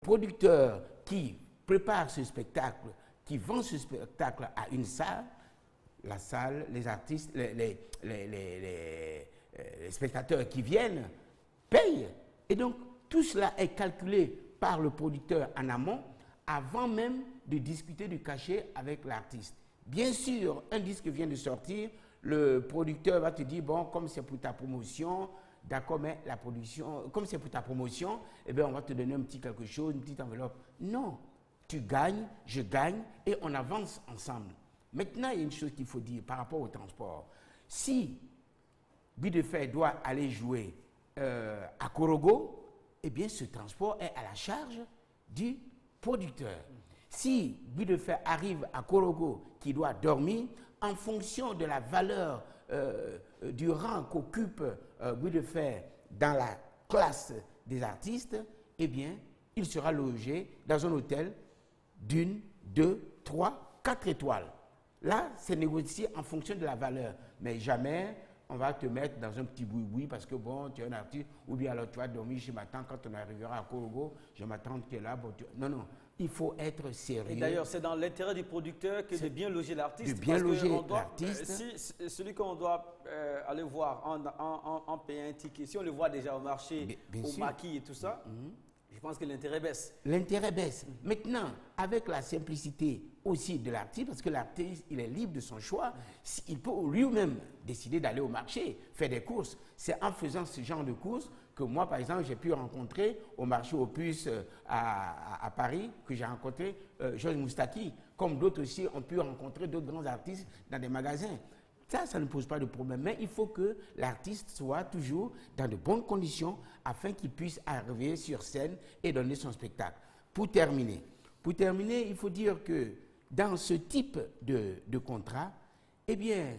producteurs qui préparent ce spectacle, qui vendent ce spectacle à une salle, la salle, les artistes, les spectateurs qui viennent payent. Et donc, tout cela est calculé par le producteur en amont, avant même de discuter du cachet avec l'artiste. Bien sûr, un disque vient de sortir, le producteur va te dire, bon, comme c'est pour ta promotion, d'accord, mais la production, comme c'est pour ta promotion, eh bien, on va te donner un petit quelque chose, une petite enveloppe. Non, tu gagnes, je gagne, et on avance ensemble. Maintenant, il y a une chose qu'il faut dire par rapport au transport. Si Buts de Fer doit aller jouer à Korogo, eh bien, ce transport est à la charge du producteur. Si Buts de Fer arrive à Korogo, qui doit dormir, en fonction de la valeur du rang qu'occupe Buts de Fer dans la classe des artistes, eh bien, il sera logé dans un hôtel d'une, 2, 3, 4 étoiles. Là, c'est négocié en fonction de la valeur. Mais jamais on va te mettre dans un petit boui-boui parce que bon, tu es un artiste, ou bien alors tu vas dormir chez ma tante quand on arrivera à Korogo, j'ai ma tante qui est là. Bon, non, non, il faut être sérieux. Et d'ailleurs, c'est dans l'intérêt du producteur que de bien loger l'artiste. De bien loger l'artiste. Si celui qu'on doit aller voir en payant un ticket, si on le voit déjà au marché, au maquis et tout ça, je pense que l'intérêt baisse. L'intérêt baisse. Maintenant, avec la simplicité aussi de l'artiste, parce que l'artiste, il est libre de son choix, il peut lui-même décider d'aller au marché, faire des courses. C'est en faisant ce genre de courses que moi, par exemple, j'ai pu rencontrer au marché aux puces à Paris, que j'ai rencontré Georges Moustaki, comme d'autres aussi ont pu rencontrer d'autres grands artistes dans des magasins. Ça ne pose pas de problème, mais il faut que l'artiste soit toujours dans de bonnes conditions afin qu'il puisse arriver sur scène et donner son spectacle. Pour terminer, il faut dire que dans ce type de contrat, eh bien,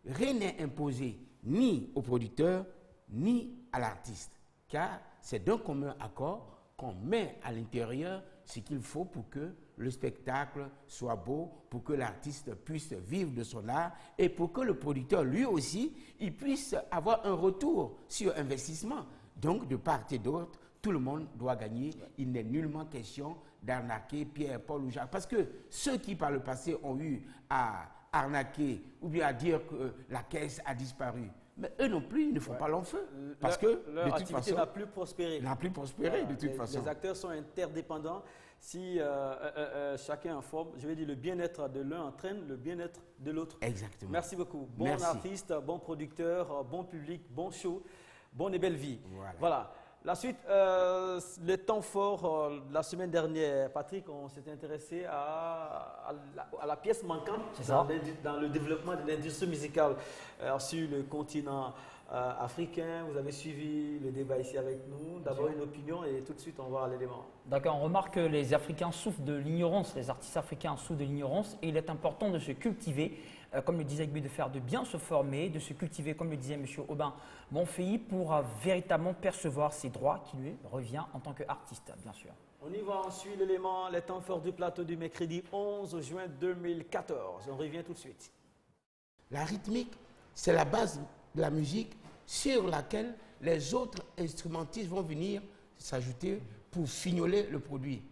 rien n'est imposé ni au producteur ni à l'artiste, car c'est d'un commun accord qu'on met à l'intérieur ce qu'il faut pour que le spectacle soit beau, pour que l'artiste puisse vivre de son art et pour que le producteur, lui aussi, il puisse avoir un retour sur investissement. Donc, de part et d'autre, tout le monde doit gagner. Il n'est nullement question d'arnaquer Pierre, Paul ou Jacques. Parce que ceux qui, par le passé, ont eu à arnaquer ou bien à dire que la caisse a disparu, mais eux non plus, ils ne font pas long feu. Parce que, leur activité n'a plus prospéré. N'a plus prospéré, de toute façon. Les acteurs sont interdépendants. Si chacun informe, je vais dire, le bien-être de l'un entraîne le bien-être de l'autre. Exactement. Merci beaucoup. Bon artiste, bon producteur, bon public, bon show, bonne et belle vie. Voilà. La suite, le temps fort de la semaine dernière, Patrick, on s'était intéressé à la pièce manquante dans le développement de l'industrie musicale sur le continent africain. Vous avez suivi le débat ici avec nous. D'abord une opinion et tout de suite on va à l'élément. D'accord, on remarque que les Africains souffrent de l'ignorance, les artistes africains souffrent de l'ignorance et il est important de se cultiver, comme le disait Buts de Fer, de bien se former, de se cultiver, comme le disait M. Aubin Bonfeilly, pour véritablement percevoir ses droits qui lui revient en tant qu'artiste, bien sûr. On y va, on suit l'élément, les temps forts du plateau du mercredi 11 juin 2014. On revient tout de suite. La rythmique, c'est la base de la musique sur laquelle les autres instrumentistes vont venir s'ajouter pour fignoler le produit.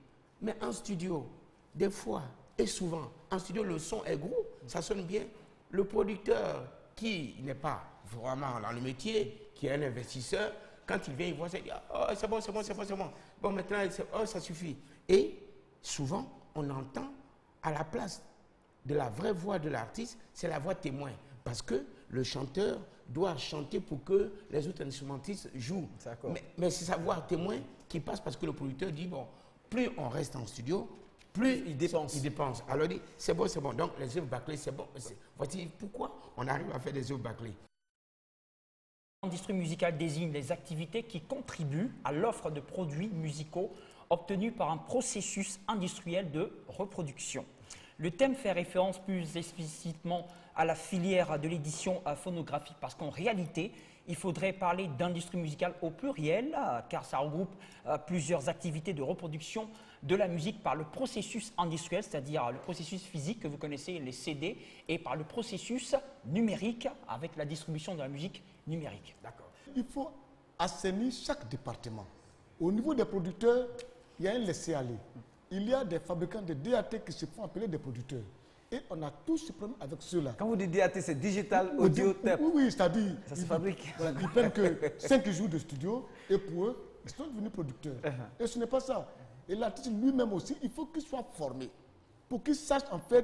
Mais en studio, des fois et souvent, en studio, le son est gros, ça sonne bien. Le producteur qui n'est pas vraiment dans le métier, qui est un investisseur, quand il vient, il voit ça, il dit « Oh, c'est bon, c'est bon, c'est bon, c'est bon. Bon, maintenant, oh, ça suffit. » Et souvent, on entend à la place de la vraie voix de l'artiste, c'est la voix témoin. Parce que le chanteur doit chanter pour que les autres instrumentistes jouent. Mais c'est sa voix témoin qui passe parce que le producteur dit, bon, plus on reste en studio, plus il dépense. Alors il dit, c'est bon, c'est bon. Donc les œuvres bâclées, c'est bon. Voici pourquoi on arrive à faire des œuvres bâclées. L'industrie musicale désigne les activités qui contribuent à l'offre de produits musicaux obtenus par un processus industriel de reproduction. Le thème fait référence plus explicitement à la filière de l'édition phonographique parce qu'en réalité, il faudrait parler d'industrie musicale au pluriel car ça regroupe plusieurs activités de reproduction de la musique par le processus industriel, c'est-à-dire le processus physique que vous connaissez, les CD, et par le processus numérique avec la distribution de la musique numérique. D'accord. Il faut assainir chaque département. Au niveau des producteurs, il y a un laisser-aller. Il y a des fabricants de DAT qui se font appeler des producteurs. Et on a tous ce problème avec ceux-là. Quand vous dites DAT, c'est Digital Audio Tape. Oui, c'est-à-dire... Ça se fabrique. Voilà, ils prennent que 5 jours de studio et pour eux, ils sont devenus producteurs. Et ce n'est pas ça. Et l'artiste lui-même aussi, il faut qu'il soit formé pour qu'il sache en fait